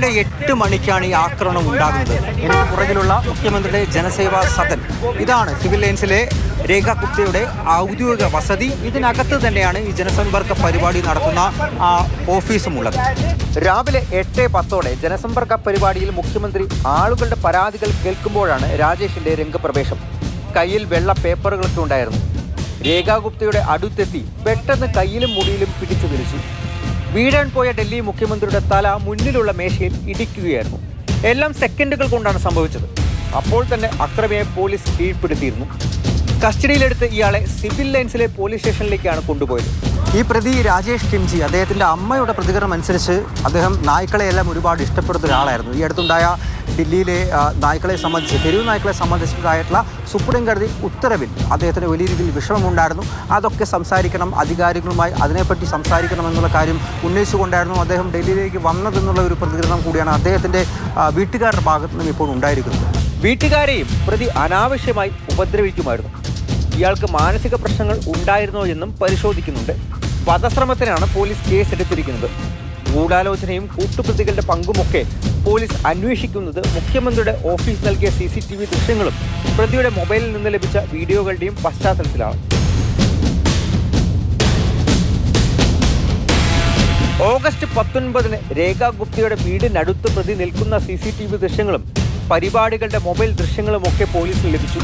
രാവിലെ 8 മണിക്കാണ് ഈ ആക്രമണം ഉണ്ടാകുന്നത്. എനിക്ക് പുറകിലുള്ള മുഖ്യമന്ത്രിയുടെ ജനസേവാ സദൻ, ഇതാണ് സിവിൽ ലൈൻസിലെ രേഖ ഗുപ്തയുടെ ഔദ്യോഗിക വസതി. ഇതിനകത്ത് തന്നെയാണ് ഈ ജനസമ്പർക്ക പരിപാടി നടത്തുന്ന ഓഫീസുമുള്ളത്. രാവിലെ 8:10 ജനസമ്പർക്ക പരിപാടിയിൽ മുഖ്യമന്ത്രി ആളുകളുടെ പരാതികൾ കേൾക്കുമ്പോഴാണ് രാജേഷിന്റെ രംഗപ്രവേശം. കയ്യിൽ വെള്ള പേപ്പറുകളൊക്കെ ഉണ്ടായിരുന്നു. രേഖാ ഗുപ്തയുടെ അടുത്തെത്തി പെട്ടെന്ന് കയ്യിലും മുടിയിലും പിടിച്ചു വലിച്ചു. വീഴാൻ പോയ ഡൽഹി മുഖ്യമന്ത്രിയുടെ തല മുന്നിലുള്ള മേശയിൽ ഇടിക്കുകയായിരുന്നു. എല്ലാം സെക്കൻഡുകൾ കൊണ്ടാണ് സംഭവിച്ചത്. അപ്പോൾ തന്നെ അക്രമിയെ പോലീസ് കീഴ്പ്പെടുത്തിയിരുന്നു. കസ്റ്റഡിയിലെടുത്ത് ഇയാളെ സിവിൽ ലൈൻസിലെ പോലീസ് സ്റ്റേഷനിലേക്കാണ് കൊണ്ടുപോയത്. ഈ പ്രതി രാജേഷ് കിംജി, അദ്ദേഹത്തിൻ്റെ അമ്മയുടെ പ്രതികരണം അനുസരിച്ച് അദ്ദേഹം നായ്ക്കളെയെല്ലാം ഒരുപാട് ഇഷ്ടപ്പെടുന്ന ഒരാളായിരുന്നു. ഈ അടുത്തുണ്ടായ ദില്ലിയിലെ നായ്ക്കളെ സംബന്ധിച്ച്, തെരുവ് നായ്ക്കളെ സംബന്ധിച്ചിട്ടായിട്ടുള്ള സുപ്രീം കോടതി ഉത്തരവിൽ അദ്ദേഹത്തിന് വലിയ രീതിയിൽ വിഷമമുണ്ടായിരുന്നു. അതൊക്കെ സംസാരിക്കണം, അധികാരികളുമായി അതിനെപ്പറ്റി സംസാരിക്കണം എന്നുള്ള കാര്യം ഉന്നയിച്ചുകൊണ്ടായിരുന്നു അദ്ദേഹം ഡൽഹിയിലേക്ക് വന്നതെന്നുള്ള ഒരു പ്രതികരണം കൂടിയാണ് അദ്ദേഹത്തിൻ്റെ വീട്ടുകാരുടെ ഭാഗത്തു നിന്നും ഇപ്പോൾ ഉണ്ടായിരിക്കുന്നത്. വീട്ടുകാരെയും പ്രതി അനാവശ്യമായി ഉപദ്രവിക്കുമായിരുന്നു. ഇയാൾക്ക് മാനസിക പ്രശ്നങ്ങൾ ഉണ്ടായിരുന്നോ എന്നും പരിശോധിക്കുന്നുണ്ട്. വധശ്രമത്തിനാണ് പോലീസ് കേസെടുത്തിരിക്കുന്നത്. ഗൂഢാലോചനയും കൂട്ടുപ്രതികളുടെ പങ്കുമൊക്കെ പോലീസ് അന്വേഷിക്കുന്നത് മുഖ്യമന്ത്രിയുടെ ഓഫീസ് നൽകിയ CCTV ദൃശ്യങ്ങളും പ്രതിയുടെ മൊബൈലിൽ നിന്ന് ലഭിച്ച വീഡിയോകളുടെയും പശ്ചാത്തലത്തിലാണ്. ഓഗസ്റ്റ് 19 രേഖാ ഗുപ്തയുടെ വീടിനടുത്ത് പ്രതി നിൽക്കുന്ന CCTV ദൃശ്യങ്ങളും പരിപാടികളുടെ മൊബൈൽ ദൃശ്യങ്ങളുമൊക്കെ പോലീസിന് ലഭിച്ചു.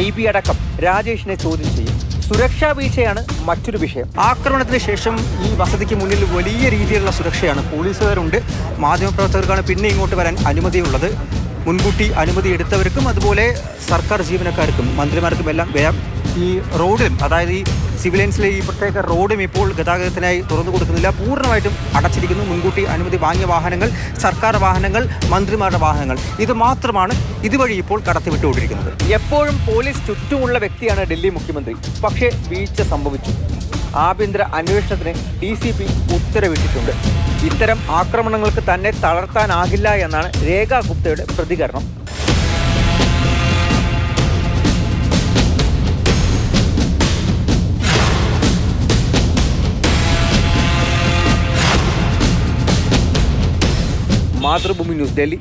IB അടക്കം രാജേഷിനെ ചോദ്യം ചെയ്യും. സുരക്ഷാ വീഴ്ചയാണ് മറ്റൊരു വിഷയം. ആക്രമണത്തിന് ശേഷം ഈ വസതിക്ക് മുന്നിൽ വലിയ രീതിയിലുള്ള സുരക്ഷയാണ്. പോലീസുകാരുണ്ട്. മാധ്യമപ്രവർത്തകർക്കാണ് പിന്നെ ഇങ്ങോട്ട് വരാൻ അനുമതിയുള്ളത്. മുൻകൂട്ടി അനുമതി എടുത്തവർക്കും അതുപോലെ സർക്കാർ ജീവനക്കാർക്കും മന്ത്രിമാർക്കും എല്ലാം വരാം. ഈ റോഡിലും, അതായത് ഈ സിവിൽ ലൈൻസിലെ ഈ പ്രത്യേക റോഡും ഇപ്പോൾ ഗതാഗതത്തിനായി തുറന്നു കൊടുക്കുന്നില്ല, പൂർണ്ണമായിട്ടും അടച്ചിരിക്കുന്നു. മുൻകൂട്ടി അനുമതി വാങ്ങിയ വാഹനങ്ങൾ, സർക്കാർ വാഹനങ്ങൾ, മന്ത്രിമാരുടെ വാഹനങ്ങൾ, ഇത് മാത്രമാണ് ഇതുവഴി ഇപ്പോൾ കടത്തിവിട്ടുകൊണ്ടിരിക്കുന്നത്. എപ്പോഴും പോലീസ് ചുറ്റുമുള്ള വ്യക്തിയാണ് ഡൽഹി മുഖ്യമന്ത്രി. പക്ഷേ വീഴ്ച സംഭവിച്ചു. ആഭ്യന്തര അന്വേഷണത്തിന് DCP ഉത്തരവിട്ടിട്ടുണ്ട്. ഇത്തരം ആക്രമണങ്ങൾക്ക് തന്നെ തളർത്താനാകില്ല എന്നാണ് രേഖാ ഗുപ്തയുടെ പ്രതികരണം. മാതൃഭൂമി ന്യൂസ്, ഡൽഹി.